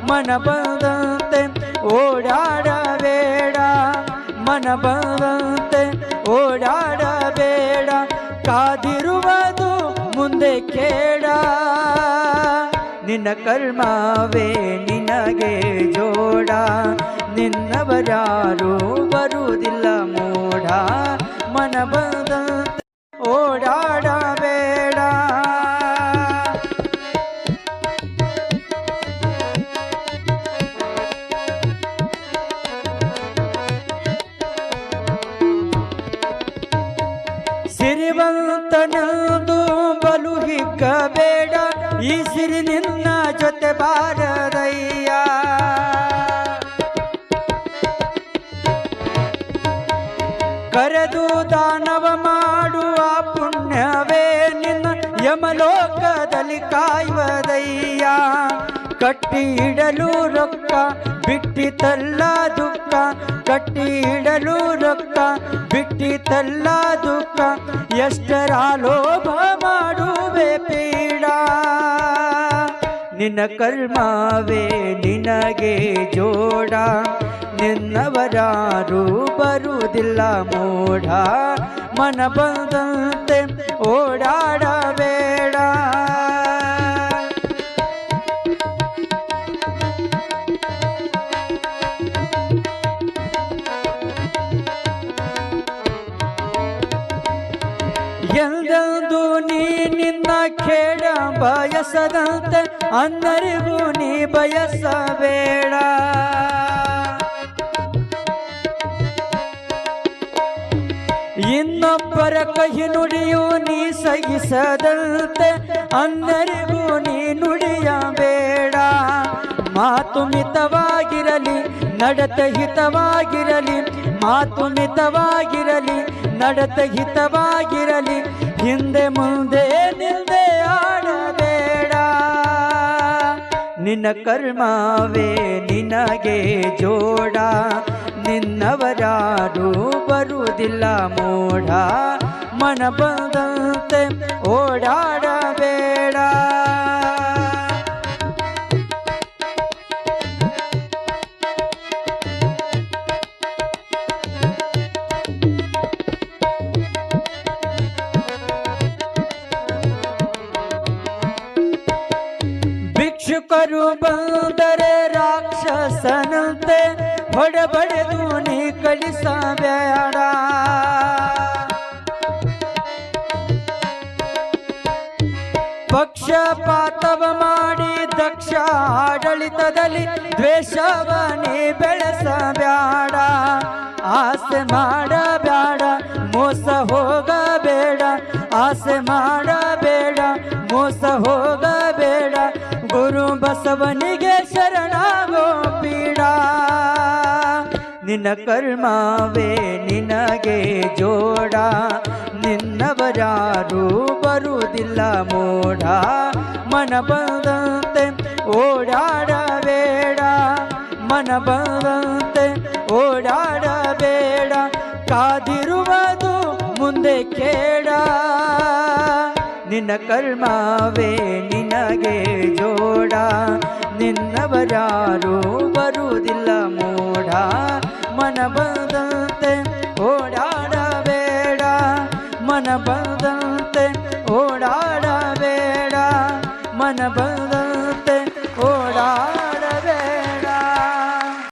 ಮನ ಬಂದಂತೆ ಓಡಾಡಬೇಡ ಮನ ಬಂದಂತೆ ಓಡಾಡಬೇಡ ಕಾದಿರುವುದು ಮುಂದೆ ಕೇಳ ನಿನ್ನ ಕರ್ಮವೇ ನಿನಗೆ ಜೋಡ ನಿನ್ನವರಾರು ಬರುವುದಿಲ್ಲ ಮೋಡ ಮನ ಬಂದಂತೆ ಓಡಾಡಬೇಡ ಸಿರಿವಂತನಂದು ಬಲು ಹಿಗ್ಗಬೇಡ ಈ ಸಿರಿ ನಿನ್ನ ಜೊತೆ ಬಾರದಯ್ಯ ಕರೆದು ದಾನವ ಮಾಡುವ ಪುಣ್ಯವೇ ನಿನ್ನ ಯಮಲೋಕದಲ್ಲಿ ಕಾಯುವುದಯ್ಯ ಕಟ್ಟಿ ಇಡಲು ರೊಕ್ಕ ಬಿಟ್ಟಿತಲ್ಲ ದುಃಖ ಕಟ್ಟಿ ಇಡಲು ರೊಕ್ಕ ಬಿಟ್ಟಿತಲ್ಲ ದುಃಖ ಎಷ್ಟರ ಲೋಭ ಮಾಡುವೆ ಪೀಡ ನಿನ್ನ ಕರ್ಮವೇ ನಿನಗೆ ಜೋಡ ನಿನ್ನವರಾರು ಬರುವುದಿಲ್ಲ ಮೋಡ ಮನ ಬಂದಂತೆ ಓಡಾಡಬೇಡ ಎಂದೆಂದು ನೀ ನಿನ್ನ ಖೇಡ ಬಯಸದಂತೆ ಅನ್ನರಿಗೂ ನೀ ಬಯಸಬೇಡ ಇನ್ನೊಬ್ಬರ ಕಹಿ ನುಡಿಯು ನೀ ಸಹಿಸದಂತೆ ಅನ್ನರಿಗೂ ನೀ ನುಡಿಯಬೇಡ ಮಾತು ಮಿತವಾಗಿರಲಿ ನಡತೆ ಹಿತವಾಗಿರಲಿ ಮಾತು ಮಿತವಾಗಿರಲಿ ನಡತೆ ಹಿತವಾಗಿರಲಿ ಹಿಂದೆ ಮುಂದೆ ನಿಂದೆ ಆಡಬೇಡ ನಿನ್ನ ಕರ್ಮವೇ ನಿನಗೆ ಜೋಡ ನಿನ್ನವರಾರು ಬರುವುದಿಲ್ಲ ಮೋಡ ಮನ ಬಂದಂತೆ ಓಡಾಡಬೇಡ ಭಿಕ್ಷುಕರು ಬಂದರೆ ರಾಕ್ಷಸನಂತೆ ಹೊಡೆಬಡೆದು ನೀ ಕಳಿಸಬೇಡ ಪಕ್ಷಪಾತವ ಮಾಡಿ ದಕ್ಷ ಆಡಳಿತದಲ್ಲಿ ದ್ವೇಷವ ನೀ ಬೆಳೆಸಬೇಡ ಆಸೆ ಮಾಡಬೇಡ ಮೋಸ ಹೋಗಬೇಡ ಆಸೆ ಮಾಡಬೇಡ ಮೋಸ ಹೋಗಬೇಡ ಗುರು ಬಸವನಿಗೆ ಶರಣಾಗೋ ಪೀಡ ನಿನ್ನ ಕರ್ಮವೇ ನಿನಗೆ ಜೋಡ ನಿನ್ನವರಾರು ಬರುವುದಿಲ್ಲ ಮೋಡ ಮನ ಬಂದಂತೆ ಓಡಾಡಬೇಡ ಮನ ಬಂದಂತೆ ಓಡಾಡಬೇಡ ಕಾದಿರುವುದು ಮುಂದೆ ಕೇಳ ನಿನ್ನ ಕರ್ಮವೇ ನಿನಗೆ ಜೋಡ ನಿನ್ನವರಾರು ಬರುವುದಿಲ್ಲ ಮೋಡ ಮನ ಬಂದಂತೆ ಓಡಾಡಬೇಡ ಮನ ಬಂದಂತೆ ಓಡಾಡಬೇಡ ಮನ